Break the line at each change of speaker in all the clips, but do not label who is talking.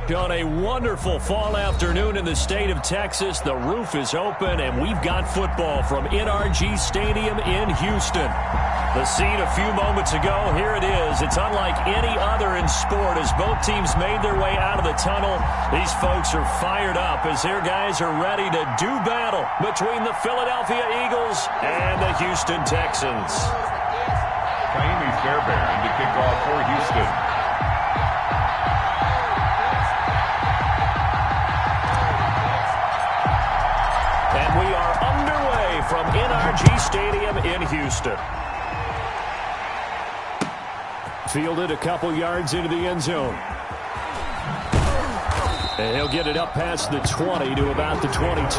On a wonderful fall afternoon in the state of Texas, the roof is open, and we've got football from NRG Stadium in Houston. The scene a few moments ago, here it is. It's unlike any other in sport as both teams made their way out of the tunnel. These folks are fired up as their guys are ready to do battle between the Philadelphia Eagles and the Houston Texans.
Kaimi Fairbairn to kick off for Houston.
And we are underway from NRG Stadium in Houston. Fielded a couple yards into the end zone. And he'll get it up past the 20 to about the 22.
At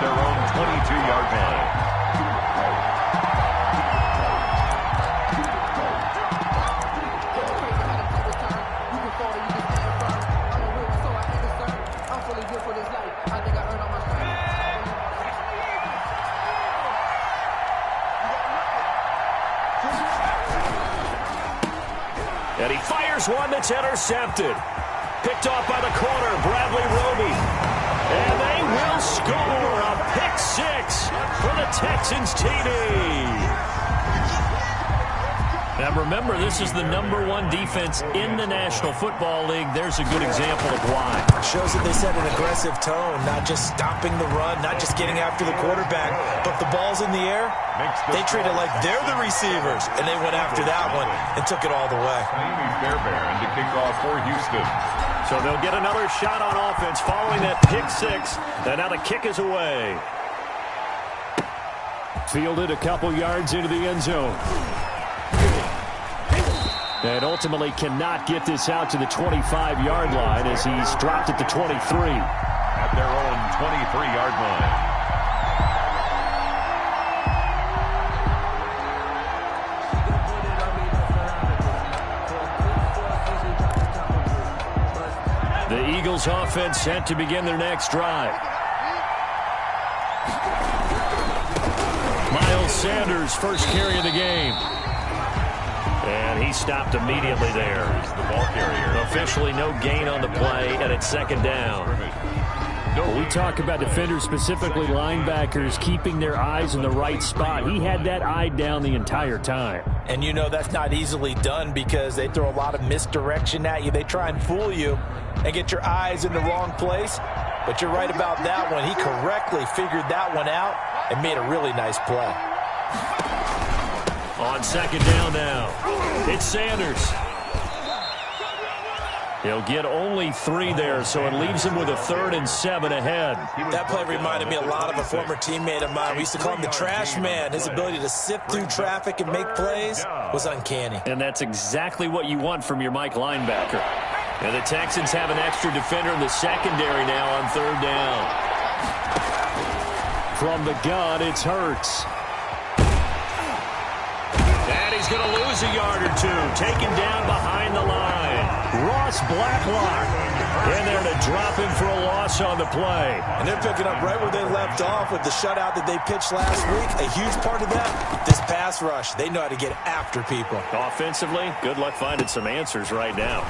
their own 22-yard line.
And he fires one that's intercepted. Picked off by the corner, Bradley Roby. And they will score a pick six for the Texans TV. Now remember, this is the #1 defense in the National Football League. There's a good example of why.
Shows that they set an aggressive tone, not just stopping the run, not just getting after the quarterback, but the ball's in the air. They treat it like they're the receivers, and they went after that one and took it all the way.
Kaimi Fairbairn to kick off for Houston.
So they'll get another shot on offense following that pick six. And now the kick is away. Fielded a couple yards into the end zone. And ultimately cannot get this out to the 25-yard line as he's dropped at the 23.
At their own 23-yard line.
The Eagles offense set to begin their next drive. Miles Sanders first carry of the game. And he stopped immediately there.
The ball carrier.
Officially no gain on the play, and it's second down. We talk about defenders, specifically linebackers, keeping their eyes in the right spot. He had that eye down the entire time.
And you know that's not easily done because they throw a lot of misdirection at you. They try and fool you and get your eyes in the wrong place. But you're right about that one. He correctly figured that one out and made a really nice play.
On second down now, it's Sanders. He'll get only 3 there, so it leaves him with a 3rd and 7 ahead.
That play reminded me a lot of a former teammate of mine. We used to call him the trash man. His ability to sift through traffic and make plays was uncanny.
And that's exactly what you want from your Mike linebacker. And the Texans have an extra defender in the secondary now on 3rd down. From the gun, it's Hurts. And he's going to lose a yard or two. Taken down behind the line. Ross Blacklock in there to drop him for a loss on the play.
And they're picking up right where they left off with the shutout that they pitched last week. A huge part of that, this pass rush. They know how to get after people.
Offensively, good luck finding some answers right now.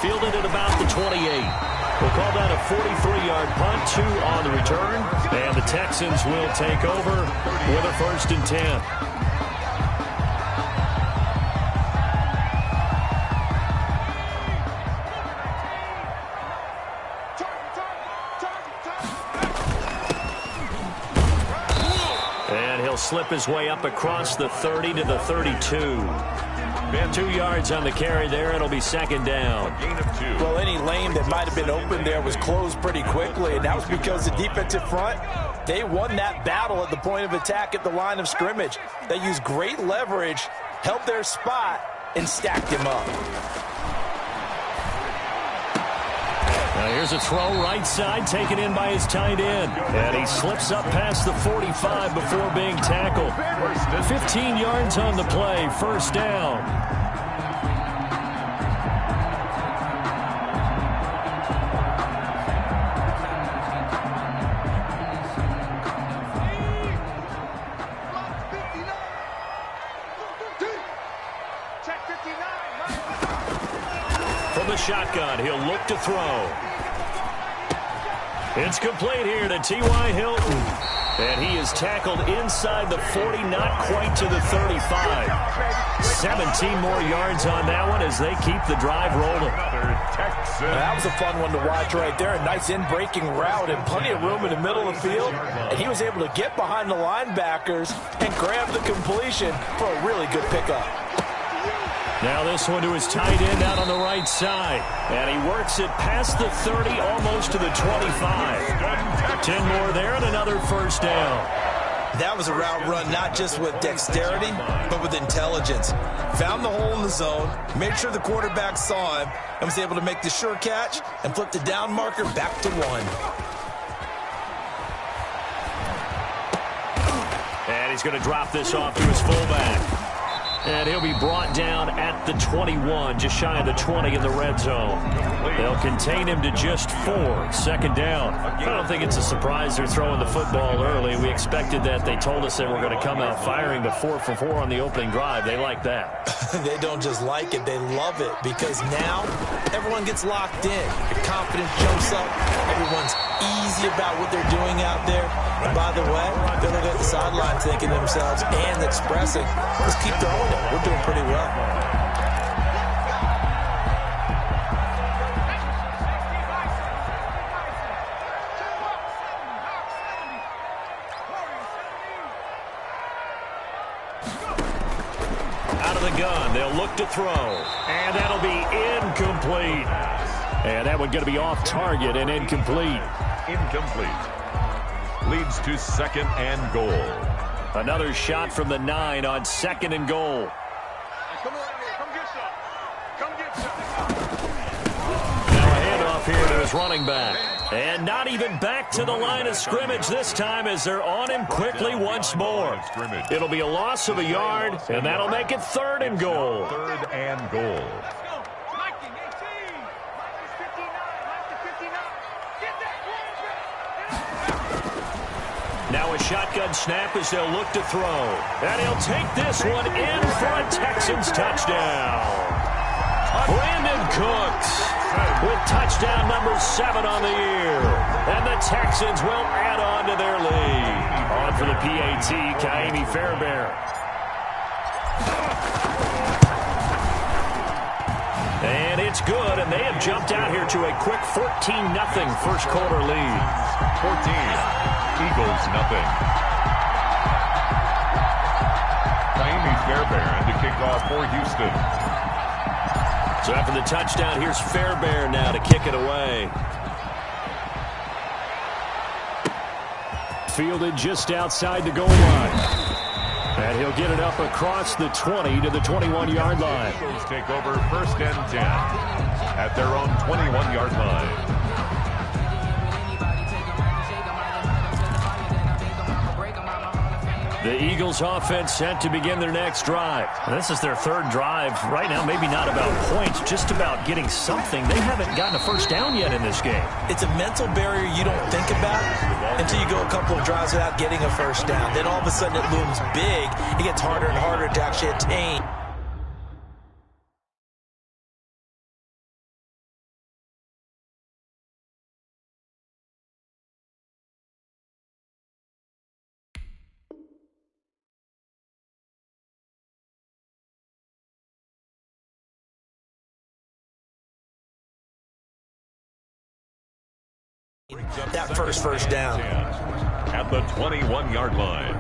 Fielded at about the 28. We'll call that a 43-yard punt, 2 on the return. And the Texans will take over with a 1st and 10. Slip his way up across the 30 to the 32. 2 yards on the carry there. It'll be 2nd down.
Gain of 2.
Well, any lane that might have been open there was closed pretty quickly, and that was because the defensive front, they won that battle at the point of attack at the line of scrimmage. They used great leverage, held their spot, and stacked him up.
Now here's a throw right side, taken in by his tight end. And he slips up past the 45 before being tackled. 15 yards on the play, 1st down. the shotgun. He'll look to throw. It's complete here to T.Y. Hilton. And he is tackled inside the 40, not quite to the 35. 17 more yards on that one as they keep the drive rolling.
That was a fun one to watch right there. A nice in-breaking route and plenty of room in the middle of the field. And he was able to get behind the linebackers and grab the completion for a really good pickup.
Now this one to his tight end out on the right side. And he works it past the 30, almost to the 25. 10 more there and another first down.
That was a route run not just with dexterity, but with intelligence. Found the hole in the zone, made sure the quarterback saw him, and was able to make the sure catch and flip the down marker back to 1.
And he's going to drop this off to his fullback. And he'll be brought down at the 21, just shy of the 20 in the red zone. They'll contain him to just 4, second down. I don't think it's a surprise they're throwing the football early. We expected that. They told us they were going to come out firing the 4 for 4 on the opening drive. They like that.
They don't just like it, they love it, because now everyone gets locked in. The confidence jumps up. Everyone's easy about what they're doing out there. And by the way, they're looking at the sideline thinking to themselves and expressing, let's keep throwing it. We're doing pretty well.
Out of the gun, they'll look to throw. And that'll be incomplete. And that one going to be off target and incomplete.
Incomplete. Leads to second and goal.
Another shot from the 9 on second and goal.
Come get some. Come get some.
Now a handoff here to his running back. And not even back to the line of scrimmage this time as they're on him quickly once more. It'll be a loss of a yard, and that'll make it third and goal.
Third and goal.
Now a shotgun snap as they'll look to throw. And he'll take this one in for a Texans touchdown. Brandon Cooks with touchdown number 7 on the year. And the Texans will add on to their lead. On for the PAT, Ka'imi Fairbairn. And it's good, and they have jumped out here to a quick 14-0 first quarter lead.
14. Eagles, nothing. Ka'imi Fairbairn to kick off for Houston.
So after the touchdown, here's Fairbairn now to kick it away. Fielded just outside the goal line. And he'll get it up across the 20 to the 21-yard line.
Eagles take over first and 10 at their own 21-yard line.
The Eagles offense set to begin their next drive. And this is their third drive. Right now, maybe not about points, just about getting something. They haven't gotten a first down yet in this game.
It's a mental barrier you don't think about until you go a couple of drives without getting a first down. Then all of a sudden it looms big. It gets harder and harder to actually attain. That first down.
At the 21-yard line.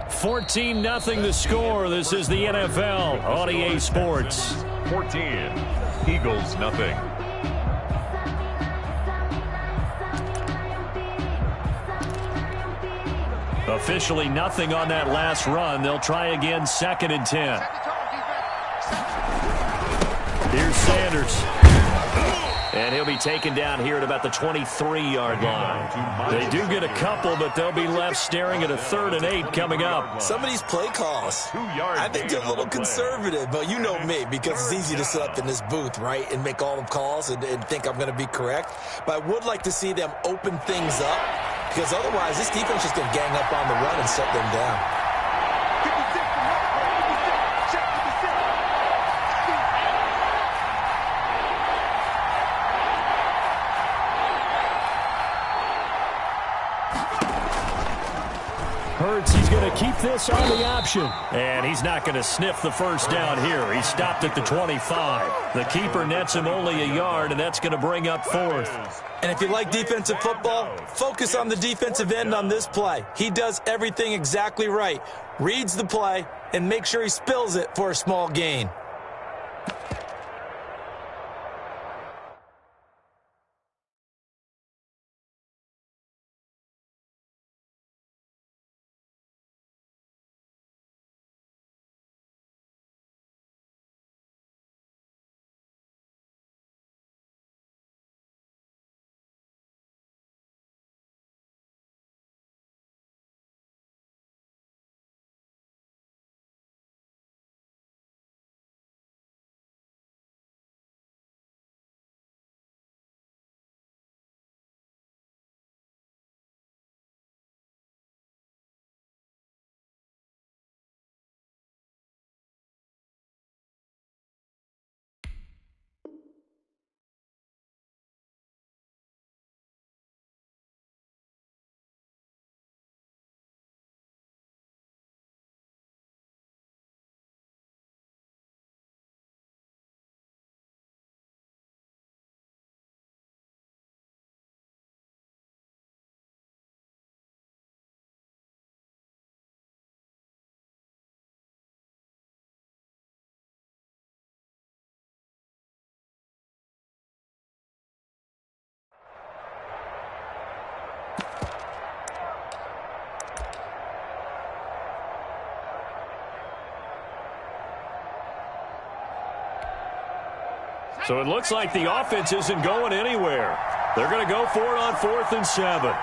$14-0 the score. This is the NFL on EA Sports.
14. Eagles, nothing.
Officially nothing on that last run. They'll try again, second and 10. Here's Sanders. And he'll be taken down here at about the 23-yard line. They do get a couple, but they'll be left staring at a 3rd and 8 coming up.
Some of these play calls, I think they're a little conservative, but you know me, because it's easy to sit up in this booth, right, and make all the calls and think I'm going to be correct. But I would like to see them open things up, because otherwise this defense is going to gang up on the run and shut them down.
Hurts, he's going to keep this on the option. And he's not going to sniff the first down here. He stopped at the 25. The keeper nets him only a yard, and that's going to bring up fourth.
And if you like defensive football, focus on the defensive end on this play. He does everything exactly right. Reads the play and make sure he spills it for a small gain.
So it looks like the offense isn't going anywhere. They're going to go for it on 4th and 7.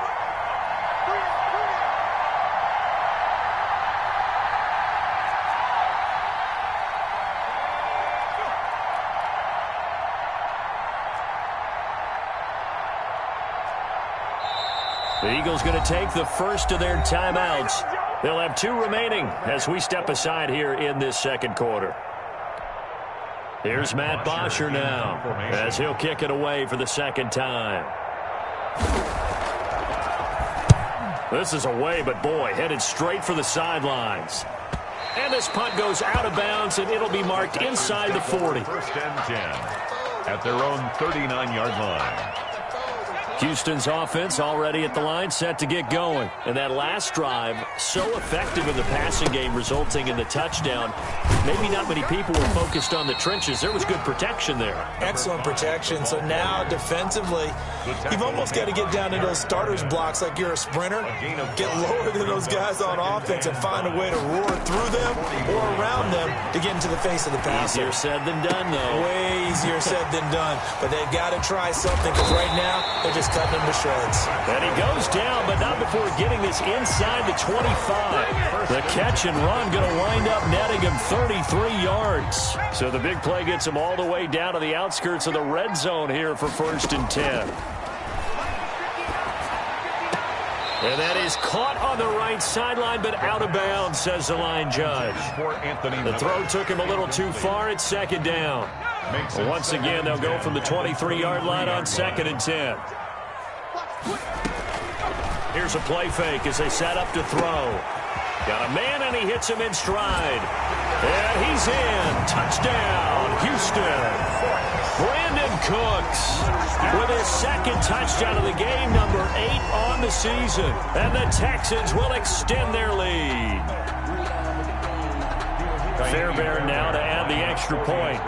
The Eagles going to take the first of their timeouts. They'll have 2 remaining as we step aside here in this second quarter. Here's Matt Bosher now as he'll kick it away for the second time. This is away, but boy, headed straight for the sidelines. And this punt goes out of bounds, and it'll be marked inside the 40.
First and 10 at their own 39-yard line.
Houston's offense already at the line, set to get going. And that last drive, so effective in the passing game, resulting in the touchdown. Maybe not many people were focused on the trenches. There was good protection there.
Excellent protection. So now, defensively, you've almost got to get down into those starters blocks like you're a sprinter. Get lower than those guys on offense and find a way to roar through them or around them to get into the face of the passer.
Easier said than done, though.
Way easier said than done. But they've got to try something because right now, they're just cutting him to shreds.
And he goes down, but not before getting this inside the 25. The catch and run going to wind up netting him 33 yards. So the big play gets him all the way down to the outskirts of the red zone here for 1st and 10. And that is caught on the right sideline, but out of bounds, says the line judge. The throw took him a little too far at 2nd down. Once again, they'll go from the 23-yard line on 2nd and 10. Here's a play fake as they set up to throw. Got a man, and he hits him in stride. And he's in. Touchdown, Houston. Brandon Cooks with his 2nd touchdown of the game, number 8 on the season. And the Texans will extend their lead. Fairbairn now to add the extra point.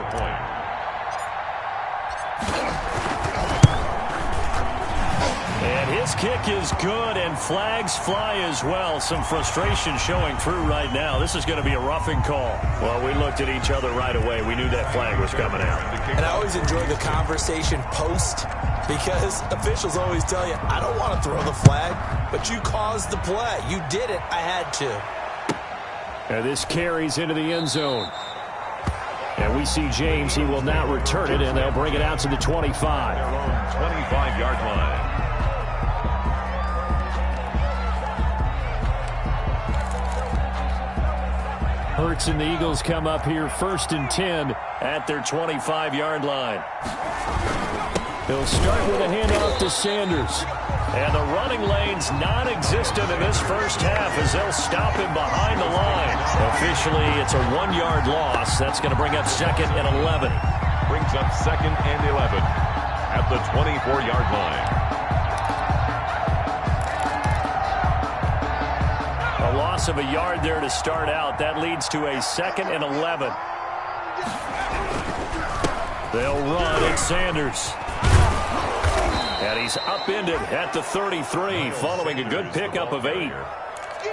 And his kick is good, and flags fly as well. Some frustration showing through right now. This is going to be a roughing call. Well, we looked at each other right away. We knew that flag was coming out.
And I always enjoy the conversation post because officials always tell you, I don't want to throw the flag, but you caused the play. You did it. I had to.
And this carries into the end zone. And we see James. He will not return it, and they'll bring it out to the 25.
25-yard line.
Hurts and the Eagles come up here 1st and 10 at their 25-yard line. They'll start with a handoff to Sanders. And the running lane's non-existent in this first half as they'll stop him behind the line. Officially, it's a 1-yard loss. That's going to bring up 2nd and 11.
Brings up 2nd and 11 at the 24-yard line.
A loss of a yard there to start out. That leads to a 2nd and 11. They'll run at Sanders. And he's upended at the 33 following a good pickup of 8.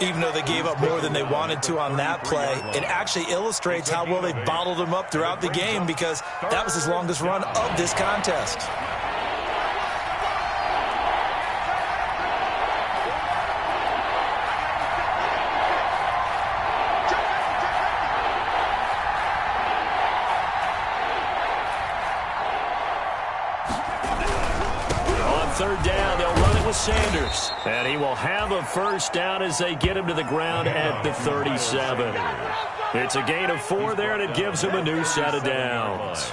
Even though they gave up more than they wanted to on that play, it actually illustrates how well they bottled him up throughout the game because that was his longest run of this contest.
Third down, they'll run it with Sanders. And he will have a first down as they get him to the ground at the 37. It's a gain of 4 there, and it gives him a new set of downs.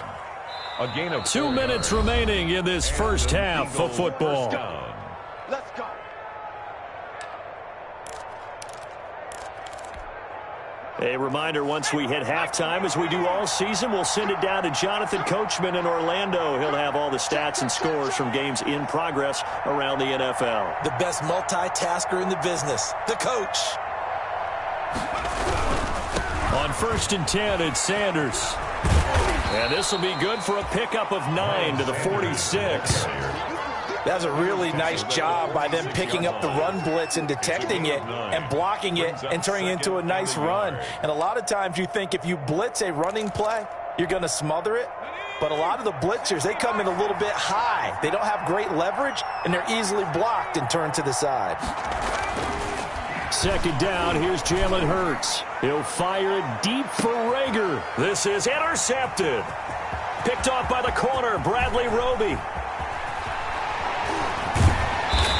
A gain of
2 minutes remaining in this first half of football.
Let's go.
A reminder, once we hit halftime, as we do all season, we'll send it down to Jonathan Coachman in Orlando. He'll have all the stats and scores from games in progress around the NFL.
The best multitasker in the business, the coach.
On 1st and 10, it's Sanders. And this will be good for a pickup of 9 to the 46.
That's a really nice job by them picking up the run blitz and detecting it and blocking it and turning it into a nice run. And a lot of times you think if you blitz a running play, you're going to smother it. But a lot of the blitzers, they come in a little bit high. They don't have great leverage, and they're easily blocked and turned to the side.
2nd down, here's Jalen Hurts. He'll fire it deep for Rager. This is intercepted. Picked off by the corner, Bradley Roby.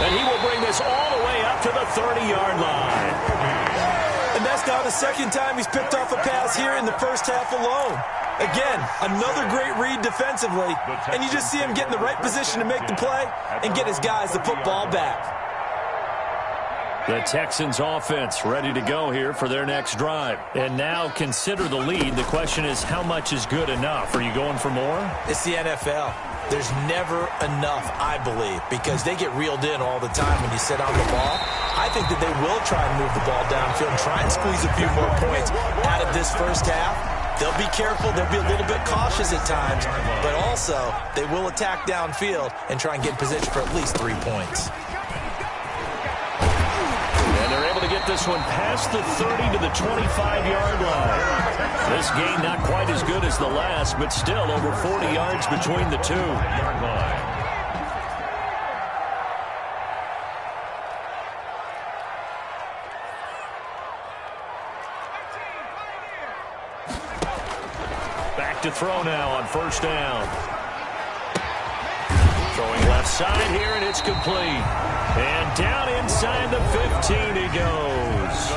And he will bring this all the way up to the 30-yard line.
And that's now the 2nd time he's picked off a pass here in the first half alone. Again, another great read defensively. And you just see him get in the right position to make the play and get his guys the football back.
The Texans offense ready to go here for their next drive. And now consider the lead. The question is, how much is good enough? Are you going for more?
It's the NFL. There's never enough, I believe, because they get reeled in all the time when you sit on the ball. I think that they will try and move the ball downfield and try and squeeze a few more points out of this first half. They'll be careful. They'll be a little bit cautious at times, but also they will attack downfield and try and get in position for at least 3 points.
And they're able to get this one past the 30 to the 25-yard line. This game not quite as good as the last, but still over 40 yards between the two. Back to throw now on 1st down. Throwing left side here, and it's complete. And down inside the 15 he goes.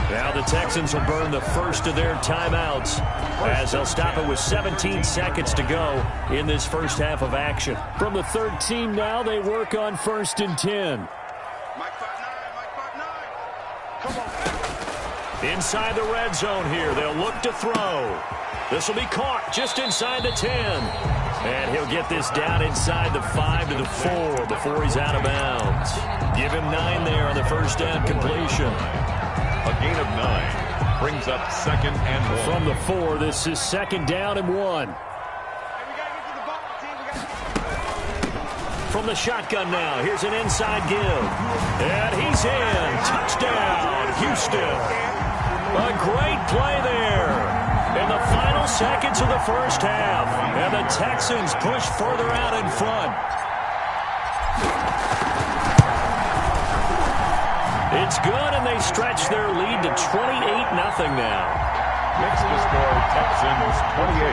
Now the Texans will burn the first of their timeouts as they'll stop it with 17 seconds to go in this first half of action. From the 13 now, they work on 1st and 10. Inside the red zone here, they'll look to throw. This will be caught just inside the 10. And he'll get this down inside the 5 to the 4 before he's out of bounds. Give him 9 there on the first down completion.
A gain of 9 brings up 2nd and 1.
From the 4, this is 2nd down and 1. From the shotgun now, here's an inside give. And he's in. Touchdown, Houston. A great play there. In the final seconds of the first half. And the Texans push further out in front. It's good, and they stretch their lead to 28-0 now.
Next to score, Texans 28,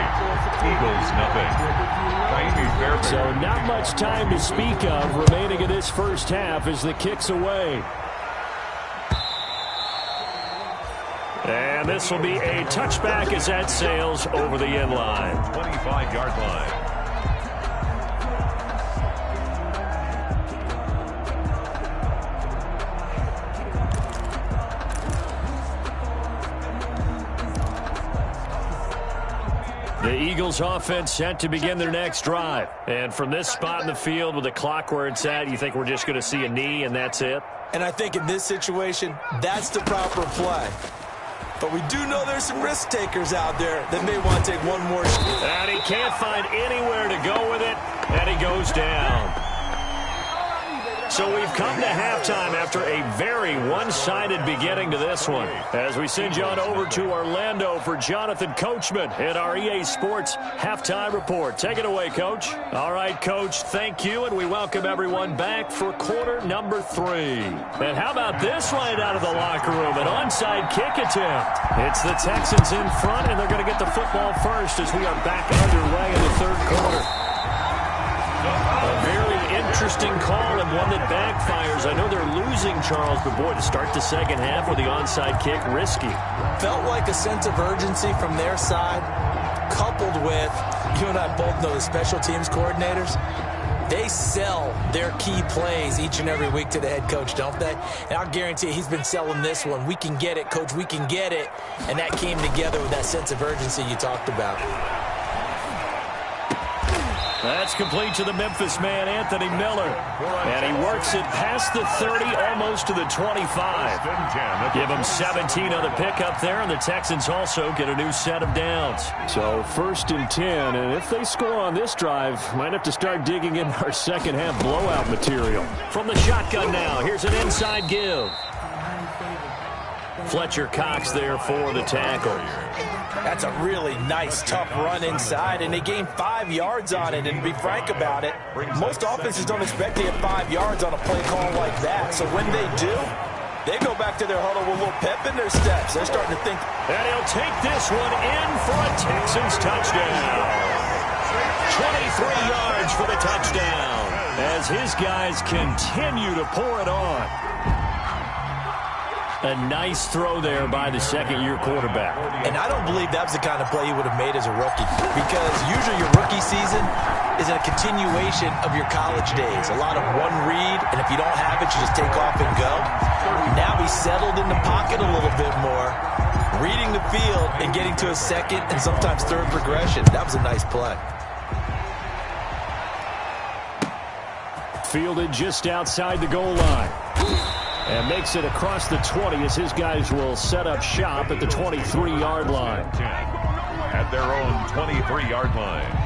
Eagles nothing.
So not much time to speak of remaining in this first half as the kick's away. And this will be a touchback as that sails over the end line.
25-yard line.
The Eagles offense set to begin their next drive. And from this spot in the field with the clock where it's at, you think we're just going to see a knee and that's it?
And I think in this situation, that's the proper play. But we do know there's some risk takers out there that may want to take one more shot.
And he can't find anywhere to go with it, and he goes down. So we've come to halftime after a very one-sided beginning to this one. As we send you on over to Orlando for Jonathan Coachman in our EA Sports Halftime Report. Take it away, Coach. All right, Coach, thank you, and we welcome everyone back for quarter number 3. And how about this right out of the locker room, an onside kick attempt. It's the Texans in front, and they're going to get the football first as we are back underway in the third quarter. A very interesting call and one that backfires. I know they're losing, Charles, but boy, to start the second half with the onside kick, risky.
Felt like a sense of urgency from their side, coupled with, you and I both know the special teams coordinators, they sell their key plays each and every week to the head coach, don't they? And I'll guarantee you he's been selling this one. We can get it, Coach, we can get it. And that came together with that sense of urgency you talked about.
That's complete to the Memphis man, Anthony Miller. And he works it past the 30, almost to the 25. Give him 17 on the pickup there, and the Texans also get a new set of downs. So 1st and 10, and if they score on this drive, might have to start digging in our second half blowout material. From the shotgun now, here's an inside give. Fletcher Cox there for the tackle.
That's a really nice, tough run inside, and they gained 5 yards on it. And to be frank about it, most offenses don't expect to get 5 yards on a play call like that. So when they do, they go back to their huddle with a little pep in their steps. They're starting to think.
And he'll take this one in for a Texans touchdown. 23 yards for the touchdown as his guys continue to pour it on. A nice throw there by the second-year quarterback.
And I don't believe that was the kind of play he would have made as a rookie, because usually your rookie season is a continuation of your college days. A lot of one read, and if you don't have it, you just take off and go. Now he's settled in the pocket a little bit more, reading the field and getting to a second and sometimes third progression. That was a nice play.
Fielded just outside the goal line. And makes it across the 20 as his guys will set up shop at the 23-yard line.
At their own 23-yard line.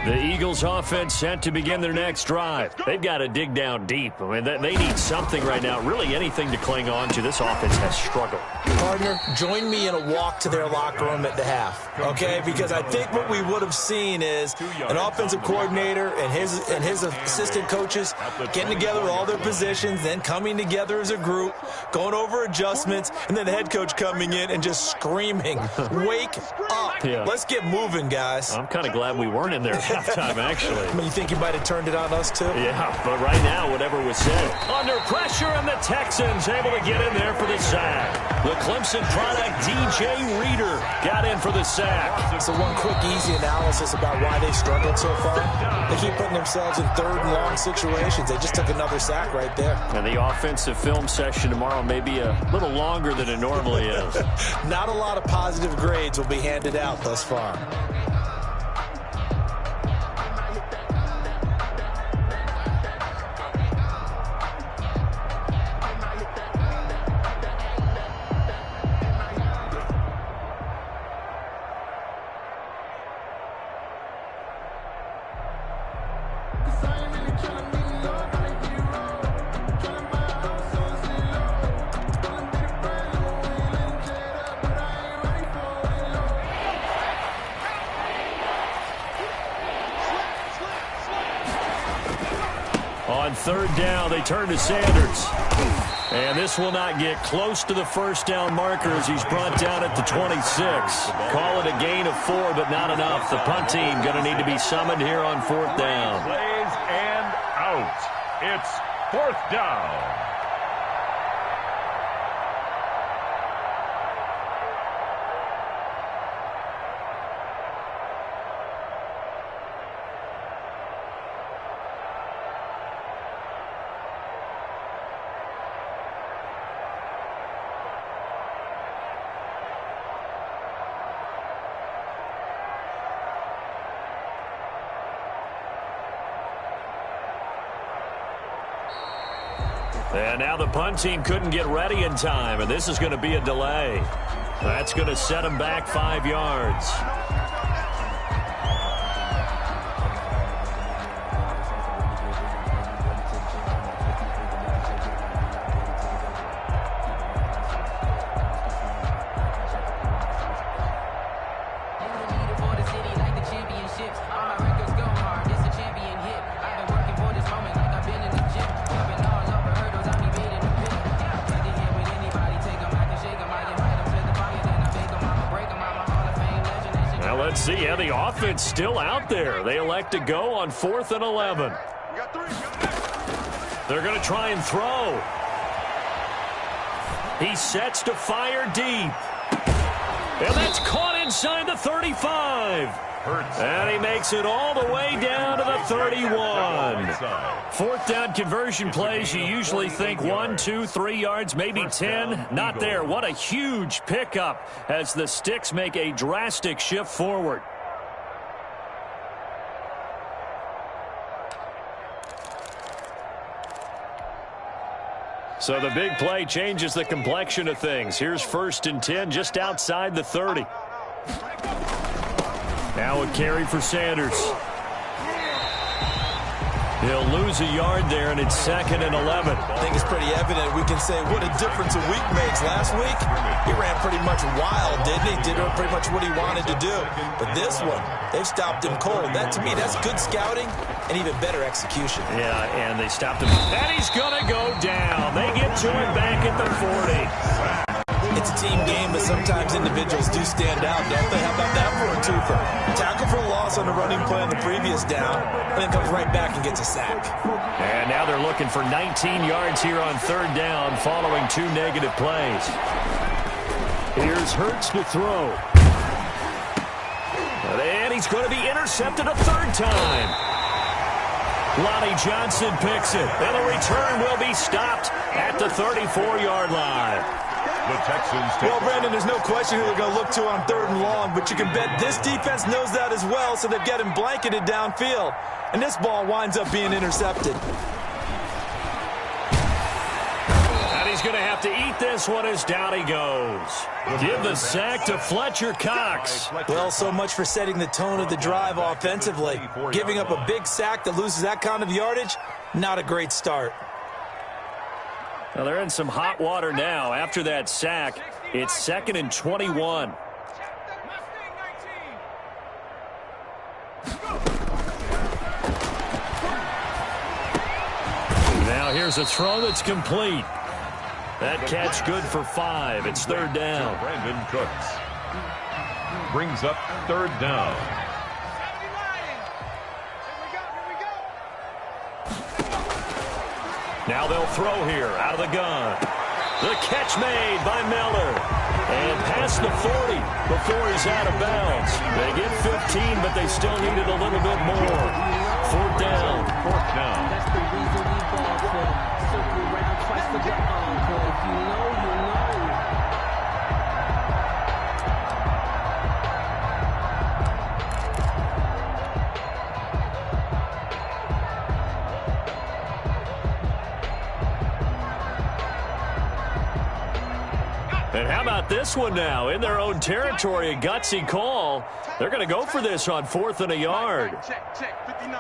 The Eagles offense set to begin their next drive. They've got to dig down deep. I mean, they need something right now, really anything to cling on to. This offense has struggled.
Partner, join me in a walk to their locker room at the half, okay? Because I think what we would have seen is an offensive coordinator and his assistant coaches getting together with all their positions, then coming together as a group, going over adjustments, and then the head coach coming in and just screaming, "Wake up.
Yeah.
Let's get moving, guys."
I'm kind of glad we weren't in there at halftime, actually.
I mean, you think you might have turned it on us, too?
Yeah, but right now, whatever was said. Under pressure, and the Texans able to get in there for the sack. The Clemson product, DJ Reader, got in for the sack.
So one quick, easy analysis about why they struggled so far. They keep putting themselves in third and long situations. They just took another sack right there.
And the offensive film session tomorrow may be a little longer than it normally is.
Not a lot of positive grades will be handed out thus far.
On third down, they turn to Sanders. And this will not get close to the first down marker as he's brought down at the 26. Call it a gain of 4, but not enough. The punt team going to need to be summoned here on fourth down.
Plays and out. It's fourth down.
And now the punt team couldn't get ready in time, and this is going to be a delay. That's going to set them back 5 yards. Let's see how the offense still out there. They elect to go on 4th and 11. They're going to try and throw. He sets to fire deep. And that's caught inside the 35. And he makes it all the way down to the 31. 4th down conversion plays, you usually think 1, 2, 3 yards, maybe 10. Not there. What a huge pickup as the Sticks make a drastic shift forward. So the big play changes the complexion of things. Here's 1st and 10 just outside the 30. Now a carry for Sanders. He'll lose a yard there, and it's 2nd and 11.
I think it's pretty evident. We can say what a difference a week makes. Last week, he ran pretty much wild, didn't he? Did pretty much what he wanted to do. But this one, they've stopped him cold. That, to me, that's good scouting and even better execution.
Yeah, and they stopped him. And he's going to go down. They get to him back at the 40.
It's a team game, but sometimes individuals do stand out, don't they? How about that for a twofer? Tackle for loss on the running play on the previous down, and then comes right back and gets a sack.
And now they're looking for 19 yards here on 3rd down following 2 negative plays. Here's Hurts to throw. And he's going to be intercepted a 3rd time. Lonnie Johnson picks it, and the return will be stopped at the 34-yard line.
The Texans
well, Brandon, there's no question who they're going to look to on 3rd and long, but you can bet this defense knows that as well, so they've got him blanketed downfield. And this ball winds up being intercepted.
And he's going to have to eat this one as down he goes. Give the sack to Fletcher Cox.
Well, so much for setting the tone of the drive offensively. Giving up a big sack that loses that kind of yardage, not a great start.
Well, they're in some hot water now. After that sack, it's 2nd and 21. Now here's a throw that's complete. That catch good for 5. It's 3rd down.
Brandon Cooks brings up 3rd down.
Now they'll throw here out of the gun. The catch made by Miller. And past the 40 before he's out of bounds. They get 15, but they still needed a little bit more. 4th down.
4th down.
That's the reason we ball for. Circle around twice to the encore. If you know, you know.
And how about this one now? In their own territory, a gutsy call. They're going to go for this on 4th and a yard.
Check, 59.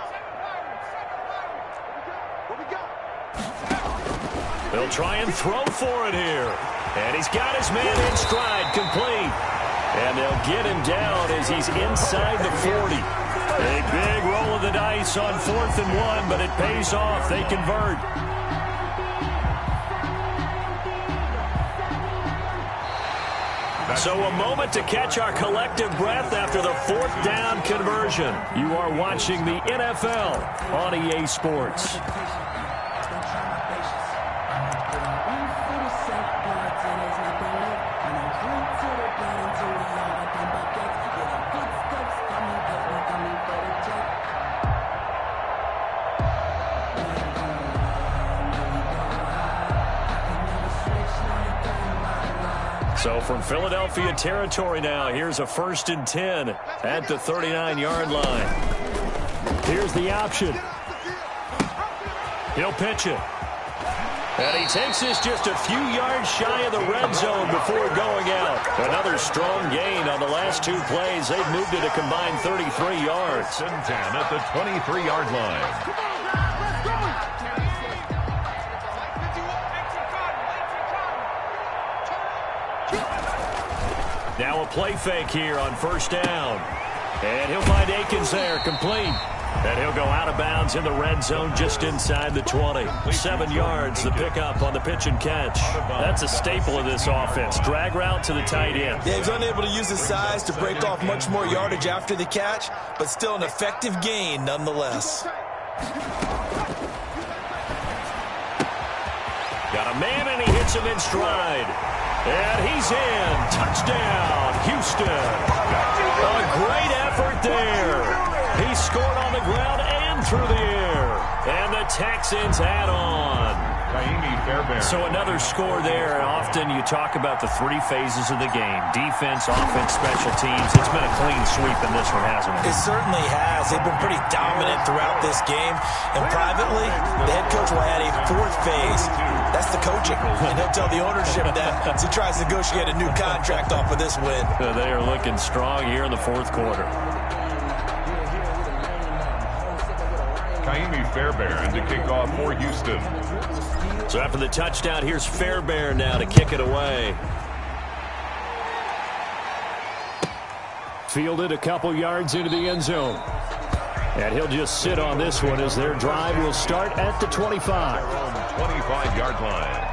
They'll try and throw for it here. And he's got his man in stride, complete. And they'll get him down as he's inside the 40. A big roll of the dice on 4th and 1, but it pays off. They convert. So a moment to catch our collective breath after the 4th down conversion. You are watching the NFL on EA Sports. So from Philadelphia territory now, here's a 1st and 10 at the 39-yard line. Here's the option. He'll pitch it. And he takes this just a few yards shy of the red zone before going out. Another strong gain on the last 2 plays. They've moved it a combined 33 yards.
10 at the 23-yard line.
Now a play fake here on first down. And he'll find Akins there, complete. And he'll go out of bounds in the red zone just inside the 20. 7 yards, the pickup on the pitch and catch. That's a staple of this offense. Drag route to the tight end.
Yeah, he's unable to use his size to break off much more yardage after the catch, but still an effective gain nonetheless.
Got a man, and he hits him in stride. And he's in. Touchdown, Houston. A great effort there. He scored on the ground and through the air. And the Texans add on. So another score there. Often you talk about the 3 phases of the game. Defense, offense, special teams. It's been a clean sweep in this one, hasn't it?
It certainly has. They've been pretty dominant throughout this game. And privately, the head coach will add a 4th phase. That's the coaching. And he'll tell the ownership that as he tries to negotiate a new contract off of this win.
They are looking strong here in the 4th quarter.
Ka'imi Fairbairn to kick off for Houston.
So after the touchdown, here's Fairbairn now to kick it away. Fielded a couple yards into the end zone. And he'll just sit on this one as their drive will start at the 25.
25-yard line.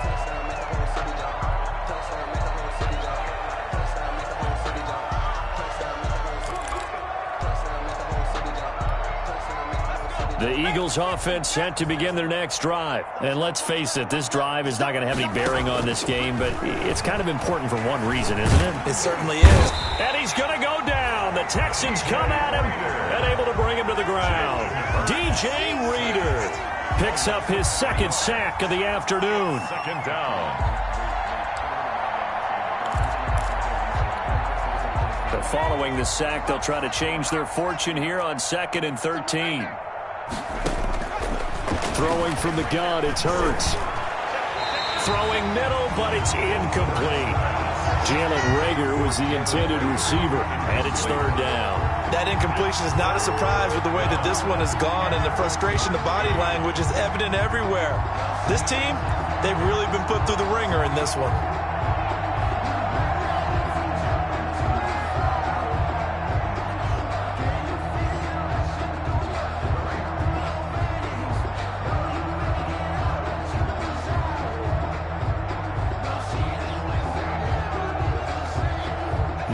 The Eagles offense set to begin their next drive. And let's face it, this drive is not going to have any bearing on this game, but it's kind of important for one reason, isn't it?
It certainly is.
And he's going to go down. The Texans come at him and able to bring him to the ground. DJ Reader picks up his 2nd sack of the afternoon.
2nd down.
So following the sack, they'll try to change their fortune here on 2nd and 13. Throwing from the gun, it's Hurts. Throwing middle, but it's incomplete. Jalen Reagor was the intended receiver, and it's 3rd down.
That incompletion is not a surprise with the way that this one has gone, and the frustration, the body language is evident everywhere. This team, they've really been put through the ringer in this one.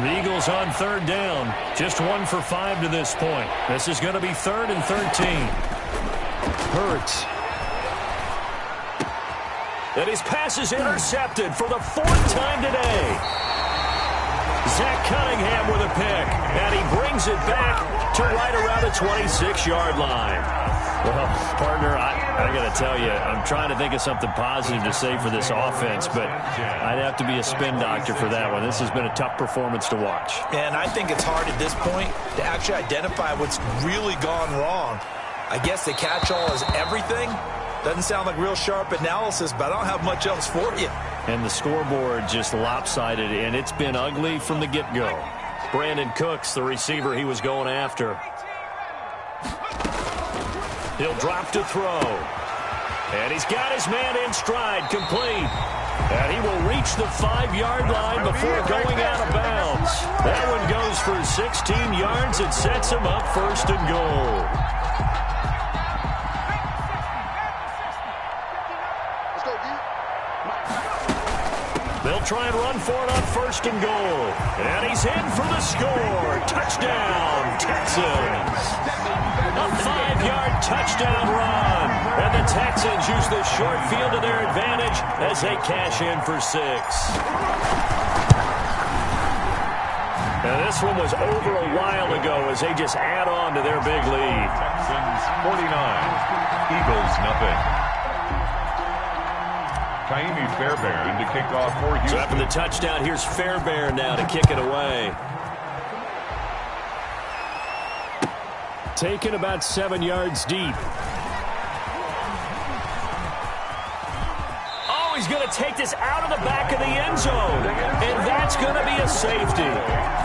The Eagles on 3rd down. Just 1 for 5 to this point. This is going to be 3rd and 13. Hurts. And his pass is intercepted for the 4th time today. Zach Cunningham with a pick. And he brings it back to right around the 26-yard line. Well, partner, I got to tell you, I'm trying to think of something positive to say for this offense, but I'd have to be a spin doctor for that one. This has been a tough performance to watch.
And I think it's hard at this point to actually identify what's really gone wrong. I guess the catch-all is everything. Doesn't sound like real sharp analysis, but I don't have much else for you.
And the scoreboard just lopsided, and it's been ugly from the get-go. Brandon Cooks, the receiver he was going after. He'll drop to throw. And he's got his man in stride, complete. And he will reach the 5-yard line before going out of bounds. That one goes for 16 yards. It sets him up 1st and goal. They'll try and run for it on 1st and goal. And he's in for the score. Touchdown, Texans. A 5-yard touchdown run. And the Texans use the short field to their advantage as they cash in for 6. Now this one was over a while ago as they just add on to their big lead.
Texans 49, Eagles nothing. Ka'imi Fairbairn to kick off for Houston.
So after the touchdown, here's Fairbairn now to kick it away. Taken about 7 yards deep. he's going to take this out of the back of the end zone. And that's going to be a safety.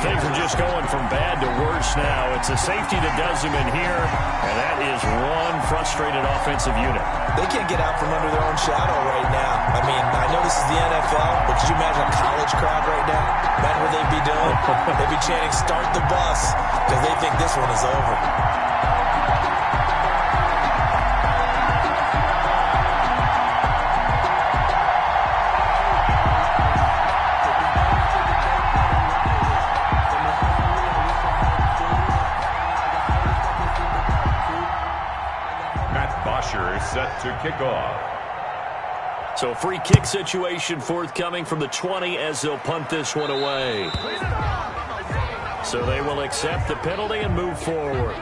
Things are just going from bad to worse now. It's a safety that does him in here, and that is one frustrated offensive unit.
They can't get out from under their own shadow right now. I mean, I know this is the NFL, but could you imagine a college crowd right now? Imagine what they'd be doing. They'd be chanting, "Start the bus," because they think this one is over.
Set to kick off.
So free kick situation forthcoming from the 20 as they'll punt this one away. So they will accept the penalty and move forward.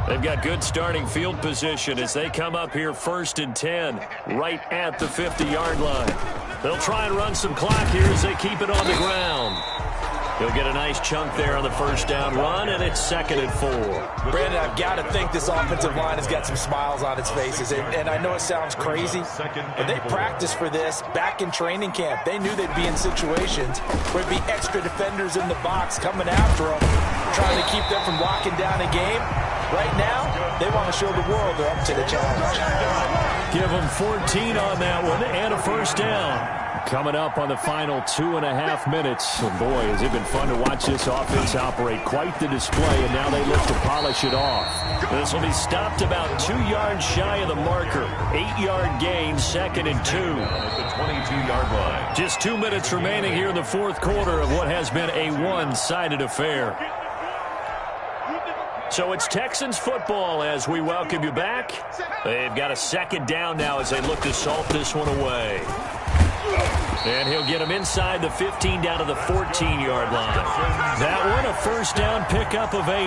They've got good starting field position as they come up here 1st and 10, right at the 50-yard line. They'll try and run some clock here as they keep it on the ground. He'll get a nice chunk there on the first down run, and it's 2nd and 4.
Brandon, I've got to think this offensive line has got some smiles on its faces. And I know it sounds crazy, but they practiced for this back in training camp. They knew they'd be in situations where it'd be extra defenders in the box coming after them, trying to keep them from locking down a game. Right now, they want to show the world they're up to the challenge.
Give them 14 on that one and a first down. Coming up on the final 2.5 minutes. And boy, has it been fun to watch this offense operate. Quite the display, and now they look to polish it off. This will be stopped about 2 yards shy of the marker. 8-yard gain, 2nd and 2.
At the 22-yard line.
Just 2 minutes remaining here in the fourth quarter of what has been a one-sided affair. So it's Texans football as we welcome you back. They've got a 2nd down now as they look to salt this one away. And he'll get him inside the 15 down to the 14-yard line. That one, a first down pickup of 8.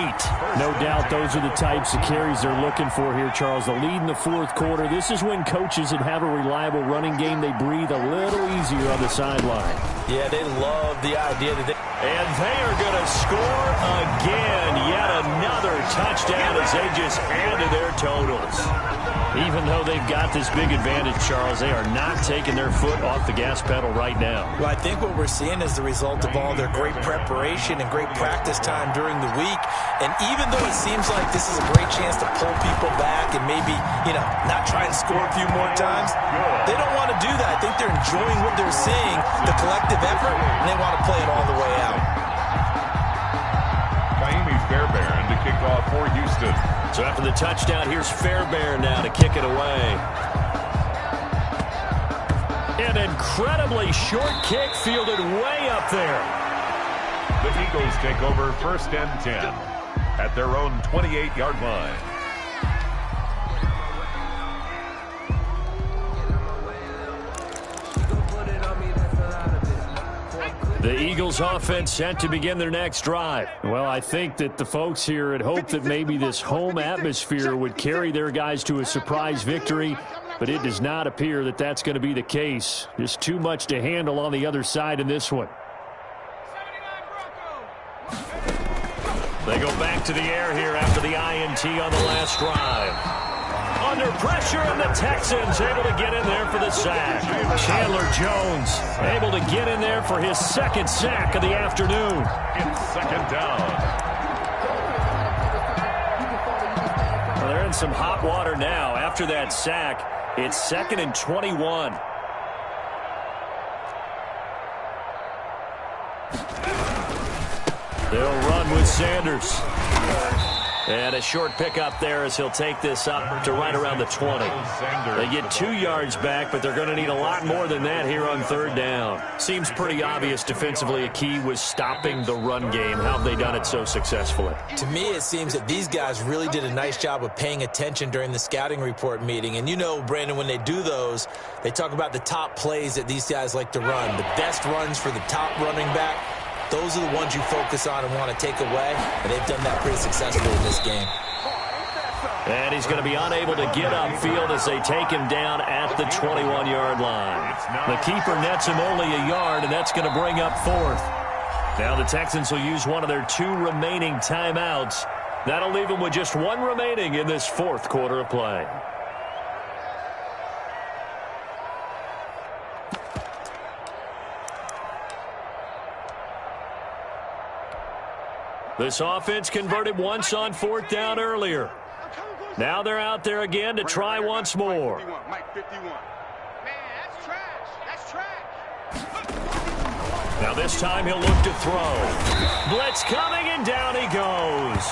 No doubt those are the types of carries they're looking for here, Charles. The lead in the fourth quarter. This is when coaches that have a reliable running game, they breathe a little easier on the sideline.
Yeah, they love the idea that
And they are going to score again. Yet another touchdown as they just add to their totals. Even though they've got this big advantage, Charles, they are not taking their foot off the gas pedal right now.
Well, I think what we're seeing is the result of all their great preparation and great practice time during the week. And even though it seems like this is a great chance to pull people back and maybe, not try and score a few more times, they don't want to do that. I think they're enjoying what they're seeing, the collective effort, and they want to play it all the way out.
Kaimi Fairbairn to kick off for Houston.
So after the touchdown, here's Fairbairn now to kick it away. An incredibly short kick fielded way up there.
The Eagles take over 1st and 10 at their own 28-yard line.
The Eagles offense set to begin their next drive. Well, I think that the folks here had hoped that maybe this home atmosphere would carry their guys to a surprise victory, but it does not appear that that's going to be the case. Just too much to handle on the other side in this one. They go back to the air here after the INT on the last drive. Under pressure, and the Texans able to get in there for the sack. Chandler Jones able to get in there for his 2nd sack of the afternoon.
It's 2nd down.
Well, they're in some hot water now. After that sack, it's 2nd and 21. They'll run with Sanders. And a short pickup there as he'll take this up to right around the 20. They get 2 yards back, but they're going to need a lot more than that here on 3rd down. Seems pretty obvious defensively a key was stopping the run game. How have they done it so successfully?
To me, it seems that these guys really did a nice job of paying attention during the scouting report meeting. And Brandon, when they do those, they talk about the top plays that these guys like to run. The best runs for the top running back. Those are the ones you focus on and want to take away, and they've done that pretty successfully in this game.
And he's going to be unable to get upfield as they take him down at the 21-yard line. The keeper nets him only a yard, and that's going to bring up 4th. Now the Texans will use one of their 2 remaining timeouts That'll leave them with just one remaining in this fourth quarter of play. This offense converted once on fourth down earlier. Now they're out there again to try once more. Now this time he'll look to throw. Blitz coming, and down he goes.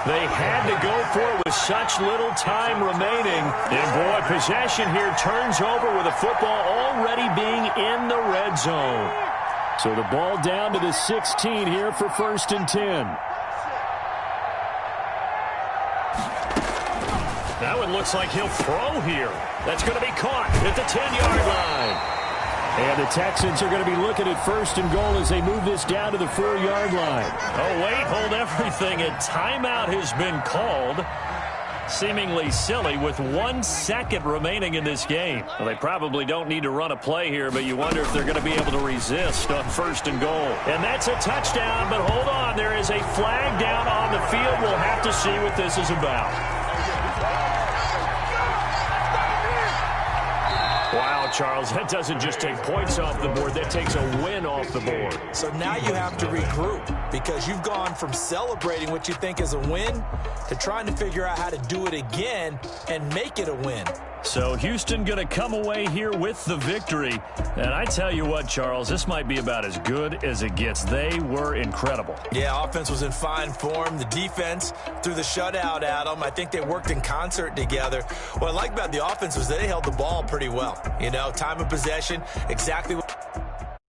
They had to go for it with such little time remaining. And boy, possession here turns over with the football already being in the red zone. So the ball down to the 16 here for 1st and 10. That one looks like he'll throw here. That's going to be caught at the 10-yard line. And the Texans are going to be looking at 1st and goal as they move this down to the 4-yard line. Oh, wait, hold everything. A timeout has been called. Seemingly silly with 1 second remaining in this game. Well, they probably don't need to run a play here, but you wonder if they're going to be able to resist on 1st and goal. And that's a touchdown, but hold on. There is a flag down on the field. We'll have to see what this is about. Wow, Charles, that doesn't just take points off the board. That takes a win off the board.
So now you have to regroup because you've gone from celebrating what you think is a win to trying to figure out how to do it again and make it a win.
So Houston going to come away here with the victory. And I tell you what, Charles, this might be about as good as it gets. They were incredible.
Yeah, offense was in fine form. The defense threw the shutout at them. I think they worked in concert together. What I like about the offense was they held the ball pretty well. You know, time of possession, exactly what